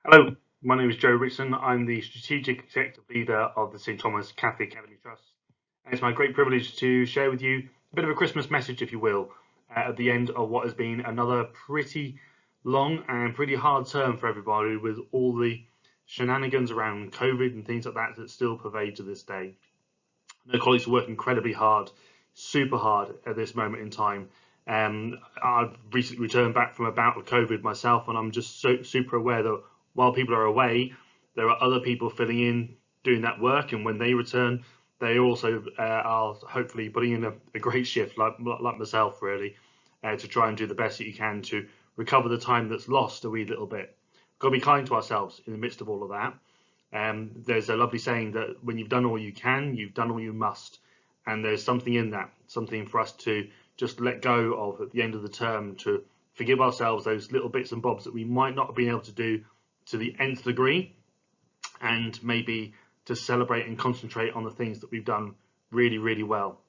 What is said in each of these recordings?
Hello, my name is Joe Ritson. I'm the Strategic Executive Leader of the St Thomas Catholic Academy Trust. And it's my great privilege to share with you a bit of a Christmas message, if you will, at the end of what has been another pretty long and pretty hard term for everybody with all the shenanigans around COVID and things like that that still pervade to this day. My colleagues work incredibly hard, super hard at this moment in time. I've recently returned back from a bout of COVID myself, and I'm just super aware that while people are away, there are other people filling in doing that work, and when they return, they also are hopefully putting in a great shift, like myself, really, to try and do the best that you can to recover the time that's lost a wee little bit. Got to be kind to ourselves in the midst of all of that. There's a lovely saying that when you've done all you can, you've done all you must. And there's something in that, something for us to just let go of at the end of the term, to forgive ourselves those little bits and bobs that we might not have been able to do to the nth degree, and maybe to celebrate and concentrate on the things that we've done really, really well.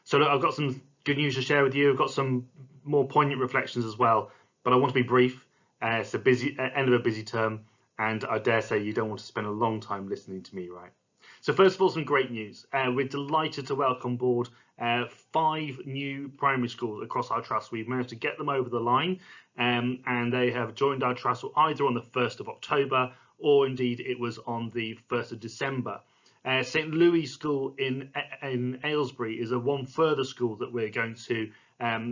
So look, I've got some good news to share with you. I've got some more poignant reflections as well, but I want to be brief. It's a busy end of a busy term, and I dare say you don't want to spend a long time listening to me, right? So first of all, some great news. We're delighted to welcome board 5 new primary schools across our trust. We've managed to get them over the line, and they have joined our trust either on the 1st of October or indeed it was on the 1st of December. St Louis School in Aylesbury is one further school that we're going to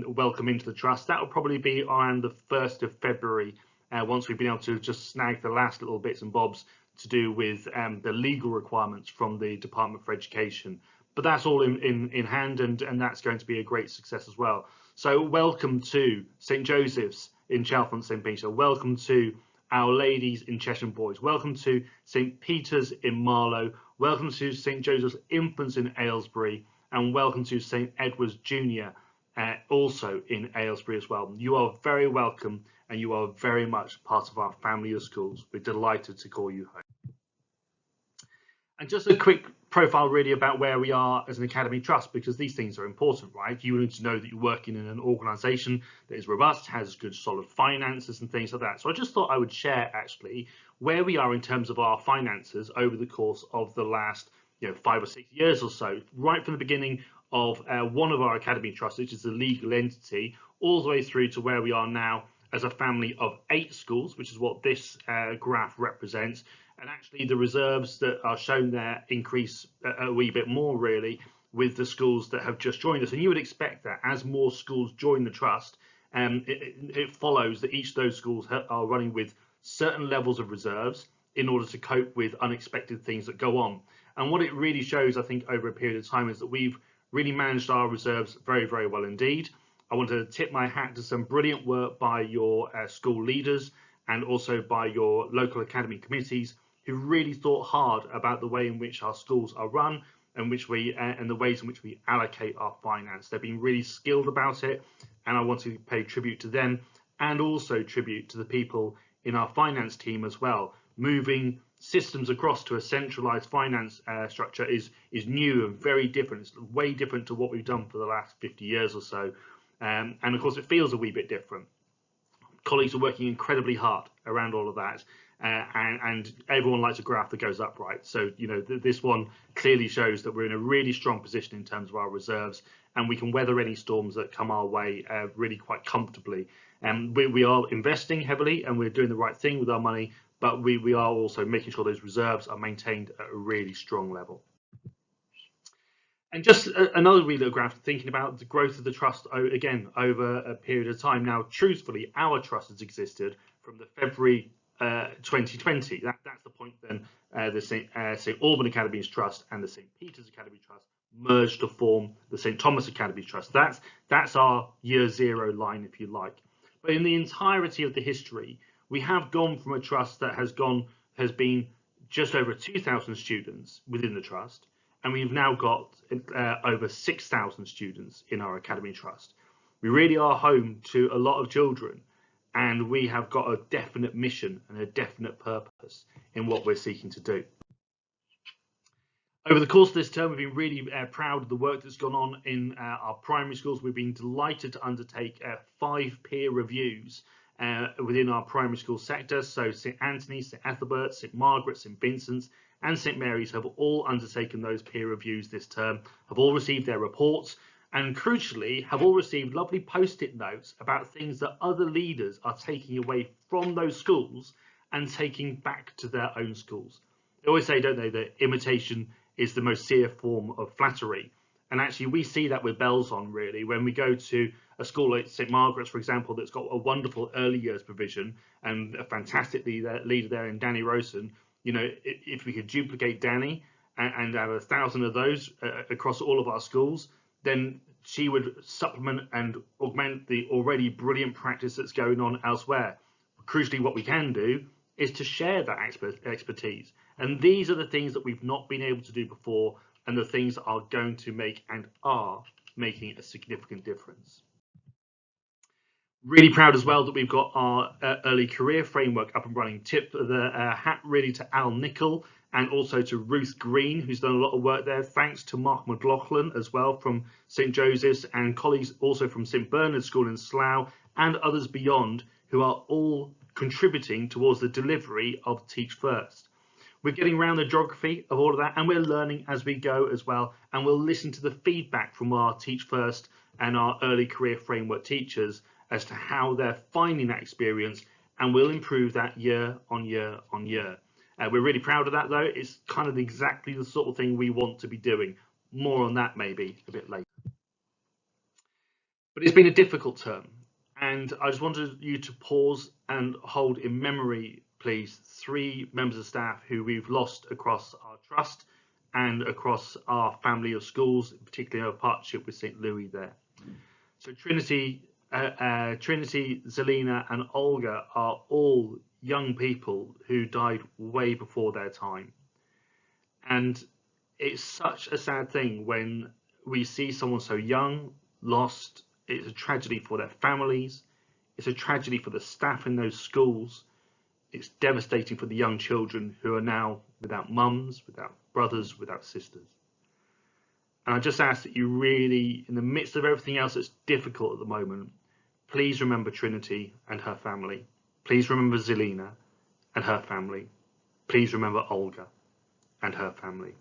welcome into the trust. That will probably be around the 1st of February, once we've been able to just snag the last little bits and bobs to do with the legal requirements from the Department for Education. But that's all in hand, and that's going to be a great success as well. So welcome to St Joseph's in Chalfont St Peter. Welcome to Our Ladies in Chesham Boys. Welcome to St Peter's in Marlow. Welcome to St Joseph's Infants in Aylesbury. And welcome to St Edward's Junior, also in Aylesbury as well. You are very welcome, and you are very much part of our family of schools. We're delighted to call you home. And just a quick profile really about where we are as an academy trust, because these things are important, right? You need to know that you're working in an organisation that is robust, has good solid finances and things like that. So I just thought I would share actually where we are in terms of our finances over the course of the last 5 or 6 years or so, right from the beginning of one of our academy trusts, which is a legal entity, all the way through to where we are now as a family of 8 schools, which is what this graph represents. And actually the reserves that are shown there increase a wee bit more really with the schools that have just joined us. And you would expect that as more schools join the trust, it follows that each of those schools are running with certain levels of reserves in order to cope with unexpected things that go on. And what it really shows, I think, over a period of time is that we've really managed our reserves very, very well indeed. I want to tip my hat to some brilliant work by your school leaders and also by your local academy committees, who really thought hard about the way in which our schools are run and the ways in which we allocate our finance. They've been really skilled about it, and I want to pay tribute to them, and also tribute to the people in our finance team as well. Moving systems across to a centralized finance structure is new and very different. It's way different to what we've done for the last 50 years or so, and of course it feels a wee bit different. Colleagues are working incredibly hard around all of that, and everyone likes a graph that goes up, right? So this one clearly shows that we're in a really strong position in terms of our reserves, and we can weather any storms that come our way really quite comfortably. We are investing heavily, and we're doing the right thing with our money, but we are also making sure those reserves are maintained at a really strong level. And just another wee little graph thinking about the growth of the trust again over a period of time. Now, truthfully, our trust has existed from the February 2020. That's the point then the St Alban Academies Trust and the St Peter's Academy Trust merged to form the St Thomas Academy Trust. That's our year zero line, if you like. But in the entirety of the history, we have gone from a trust that has been just over 2,000 students within the trust, and we've now got over 6,000 students in our academy trust. We really are home to a lot of children, and we have got a definite mission and a definite purpose in what we're seeking to do. Over the course of this term, we've been really proud of the work that's gone on in our primary schools. We've been delighted to undertake 5 peer reviews within our primary school sector. So St Anthony, St Ethelbert, St Margaret, St Vincent's and St Mary's have all undertaken those peer reviews this term, have all received their reports, and crucially have all received lovely post-it notes about things that other leaders are taking away from those schools and taking back to their own schools. They always say, don't they, that imitation is the most sincere form of flattery. And actually we see that with bells on, really, when we go to a school like St Margaret's, for example, that's got a wonderful early years provision and a fantastic leader there in Danny Rosen. You know, if we could duplicate Danny and have 1,000 of those across all of our schools, then she would supplement and augment the already brilliant practice that's going on elsewhere. Crucially, what we can do is to share that expertise. And these are the things that we've not been able to do before, and the things that are going to make and are making a significant difference. Really proud as well that we've got our early career framework up and running. Tip the hat really to Al Nicol and also to Ruth Green, who's done a lot of work there. Thanks to Mark McLaughlin as well from St Joseph's, and colleagues also from St Bernard's School in Slough and others beyond, who are all contributing towards the delivery of Teach First. We're getting around the geography of all of that, and we're learning as we go as well, and we'll listen to the feedback from our Teach First and our early career framework teachers as to how they're finding that experience, and we'll improve that year on year on year. We're really proud of that, though. It's kind of exactly the sort of thing we want to be doing. More on that maybe a bit later. But it's been a difficult term, and I just wanted you to pause and hold in memory, please, 3 members of staff who we've lost across our trust and across our family of schools, particularly our partnership with St Louis there. So Trinity, Zelina and Olga are all young people who died way before their time. And it's such a sad thing when we see someone so young, lost. It's a tragedy for their families. It's a tragedy for the staff in those schools. It's devastating for the young children who are now without mums, without brothers, without sisters. And I just ask that you really, in the midst of everything else that's difficult at the moment, please remember Trinity and her family. Please remember Zelina and her family. Please remember Olga and her family.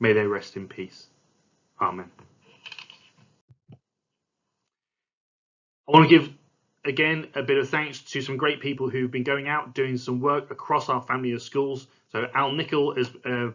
May they rest in peace. Amen. I want to give, again, a bit of thanks to some great people who've been going out doing some work across our family of schools. So Al Nicol has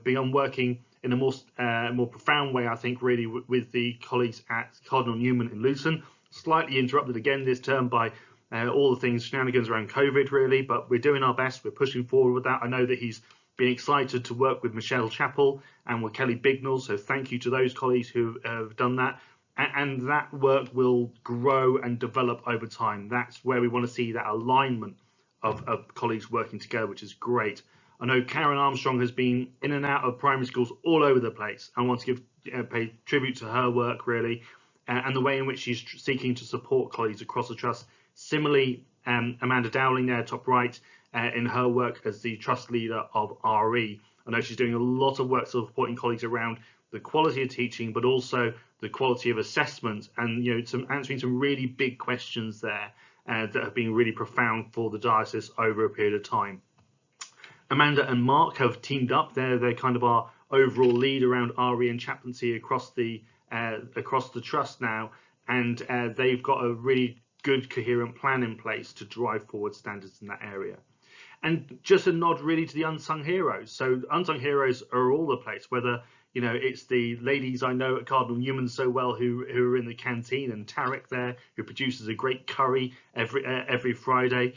begun working in a more profound way, I think, really, with the colleagues at Cardinal Newman in Luton. Slightly interrupted again this term by all the things, shenanigans around COVID, really, but we're doing our best. We're pushing forward with that. I know that he's been excited to work with Michelle Chappell and with Kelly Bignell, so thank you to those colleagues who have done that. And that work will grow and develop over time. That's where we want to see that alignment of colleagues working together, which is great. I know Karen Armstrong has been in and out of primary schools all over the place. I want to pay tribute to her work, really, and the way in which she's seeking to support colleagues across the trust. Similarly, Amanda Dowling there, top right, in her work as the trust leader of RE. I know she's doing a lot of work supporting colleagues around the quality of teaching, but also the quality of assessment, and answering some really big questions there that have been really profound for the diocese over a period of time. Amanda and Mark have teamed up. They're kind of our overall lead around RE and chaplaincy across the trust now, and they've got a really good coherent plan in place to drive forward standards in that area. And just a nod really to the unsung heroes. So unsung heroes are all the place, whether it's the ladies I know at Cardinal Newman so well who are in the canteen, and Tarek there, who produces a great curry every Friday,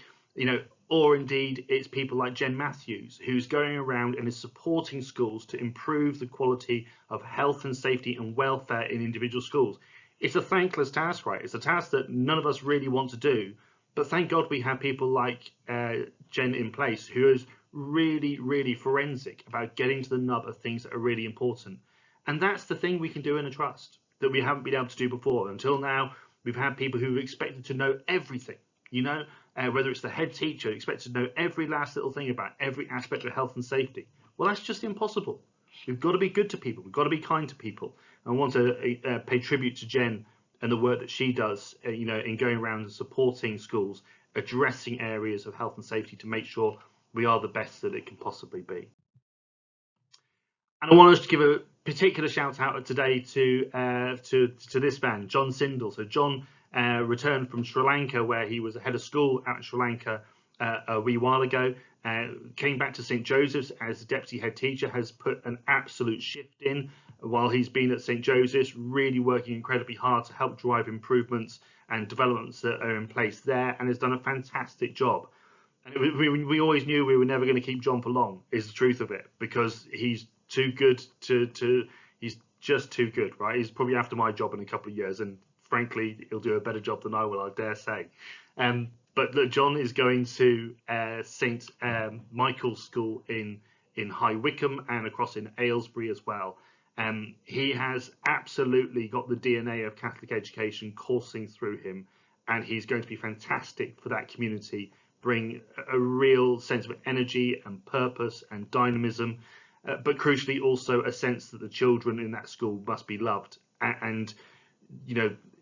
or indeed it's people like Jen Matthews, who's going around and is supporting schools to improve the quality of health and safety and welfare in individual schools. It's a thankless task, right? It's a task that none of us really want to do, but thank God we have people like Jen in place, who is really, really forensic about getting to the nub of things that are really important. And that's the thing we can do in a trust that we haven't been able to do before. Until now, we've had people who are expected to know everything, whether it's the head teacher expected to know every last little thing about every aspect of health and safety. Well, that's just impossible. We've got to be good to people. We've got to be kind to people. And I want to pay tribute to Jen and the work that she does, in going around and supporting schools, addressing areas of health and safety to make sure we are the best that it can possibly be. And I want us to give a particular shout out today to this man, John Sindel. So John returned from Sri Lanka, where he was a head of school out in Sri Lanka a wee while ago. Came back to St Joseph's as the deputy head teacher, has put an absolute shift in while he's been at St Joseph's, really working incredibly hard to help drive improvements and developments that are in place there, and has done a fantastic job. And we always knew we were never going to keep John for long, is the truth of it, because he's too good he's just too good, right? He's probably after my job in a couple of years, and frankly, he'll do a better job than I will, I dare say. But look, John is going to St Michael's School in High Wycombe and across in Aylesbury as well. He has absolutely got the DNA of Catholic education coursing through him, and he's going to be fantastic for that community, bring a real sense of energy and purpose and dynamism, but crucially also a sense that the children in that school must be loved, and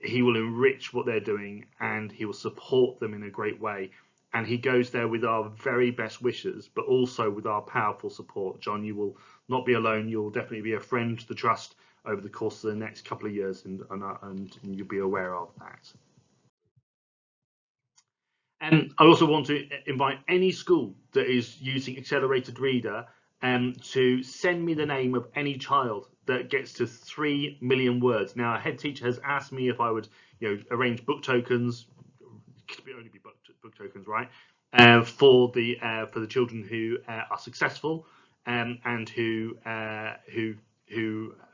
he will enrich what they're doing and he will support them in a great way. And he goes there with our very best wishes, but also with our powerful support. John, you will not be alone. You'll definitely be a friend to the trust over the course of the next couple of years, and you'll be aware of that. And I also want to invite any school that is using Accelerated Reader to send me the name of any child that gets to 3 million words. Now, a head teacher has asked me if I would, arrange book tokens. It could only be book tokens, right? For the children who are successful and who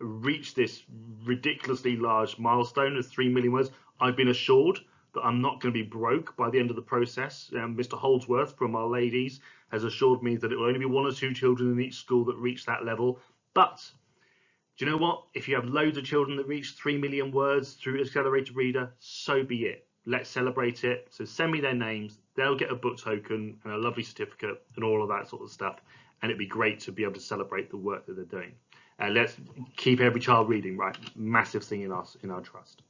reach this ridiculously large milestone of 3 million words. I've been assured that I'm not going to be broke by the end of the process. Mr. Holdsworth from Our Ladies has assured me that it will only be 1 or 2 children in each school that reach that level. But do you know what? If you have loads of children that reach 3 million words through Accelerated Reader, so be it. Let's celebrate it. So send me their names. They'll get a book token and a lovely certificate and all of that sort of stuff. And it'd be great to be able to celebrate the work that they're doing. Let's keep every child reading, right? Massive thing in our trust.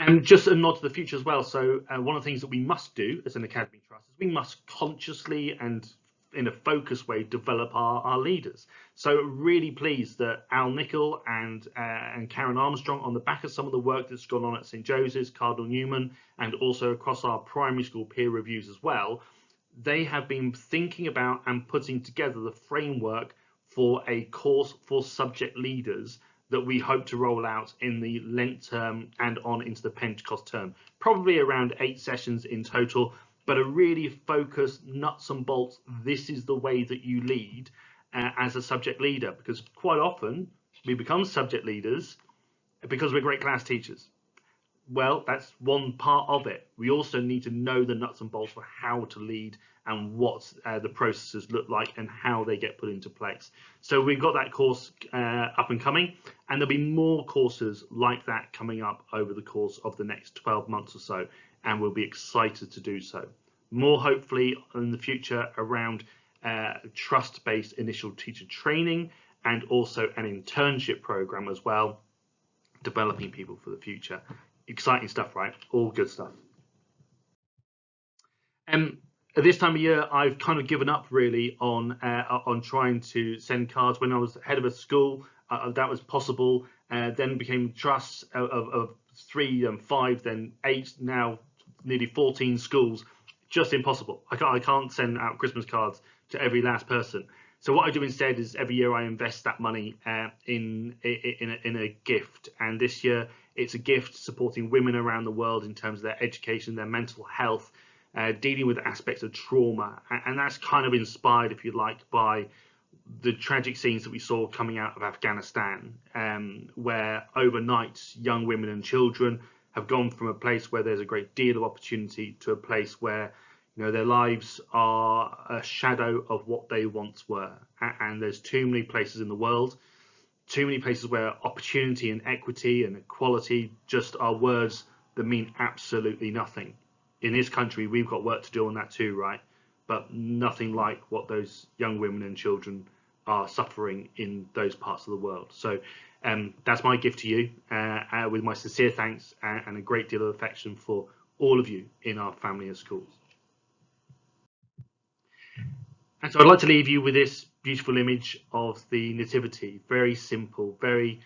And just a nod to the future as well. So one of the things that we must do as an Academy Trust is we must consciously and in a focused way develop our leaders. So really pleased that Al Nicol and Karen Armstrong, on the back of some of the work that's gone on at St Joseph's, Cardinal Newman, and also across our primary school peer reviews as well, they have been thinking about and putting together the framework for a course for subject leaders that we hope to roll out in the Lent term and on into the Pentecost term, probably around 8 sessions in total, but a really focused nuts and bolts, this is the way that you lead as a subject leader, because quite often we become subject leaders because we're great class teachers. Well, that's one part of it. We also need to know the nuts and bolts for how to lead and what the processes look like and how they get put into place. So we've got that course up and coming, and there'll be more courses like that coming up over the course of the next 12 months or so, and we'll be excited to do so. More hopefully in the future around trust-based initial teacher training and also an internship program as well, developing people for the future. Exciting stuff, right? All good stuff. At this time of year, I've kind of given up really on trying to send cards. When I was head of a school, that was possible. Then became trusts of 3 and 5, then 8, now nearly 14 schools. Just impossible. I can't send out Christmas cards to every last person. So what I do instead is every year I invest that money in a gift, and this year it's a gift supporting women around the world in terms of their education, their mental health, dealing with aspects of trauma, and that's kind of inspired, if you like, by the tragic scenes that we saw coming out of Afghanistan, where overnight young women and children have gone from a place where there's a great deal of opportunity to a place where their lives are a shadow of what they once were. And there's too many places in the world, too many places where opportunity and equity and equality just are words that mean absolutely nothing. In this country, we've got work to do on that too, right? But nothing like what those young women and children are suffering in those parts of the world. So That's my gift to you, with my sincere thanks and a great deal of affection for all of you in our family and schools. And so I'd like to leave you with this beautiful image of the Nativity. Very simple, very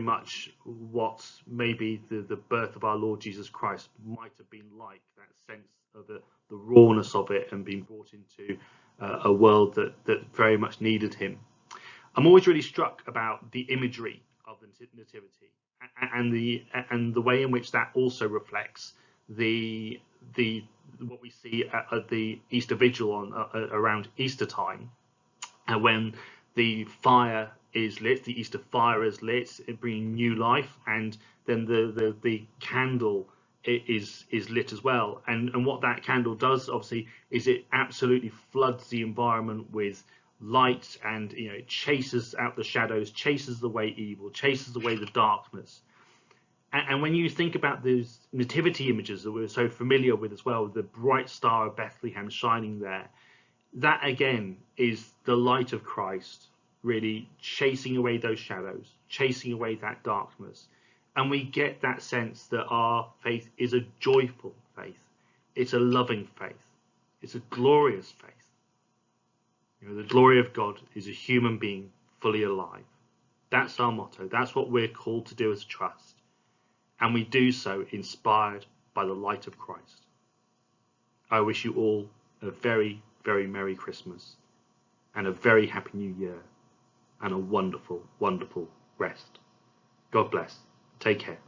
much what maybe the birth of our Lord Jesus Christ might have been like, that sense of the rawness of it and being brought into a world that very much needed him. I'm always really struck about the imagery of the Nativity and the way in which that also reflects the what we see at the Easter Vigil on around Easter time, and when the fire is lit, the Easter fire is lit, it bringing new life, and then the candle is lit as well. And what that candle does, obviously, is it absolutely floods the environment with light, and it chases out the shadows, chases away evil, chases away the darkness. And when you think about those nativity images that we're so familiar with as well, the bright star of Bethlehem shining there, that again is the light of Christ, really chasing away those shadows, chasing away that darkness. And we get that sense that our faith is a joyful faith. It's a loving faith. It's a glorious faith. The glory of God is a human being fully alive. That's our motto. That's what we're called to do as a trust. And we do so inspired by the light of Christ. I wish you all a very, very Merry Christmas and a very Happy New Year and a wonderful, wonderful rest. God bless. Take care.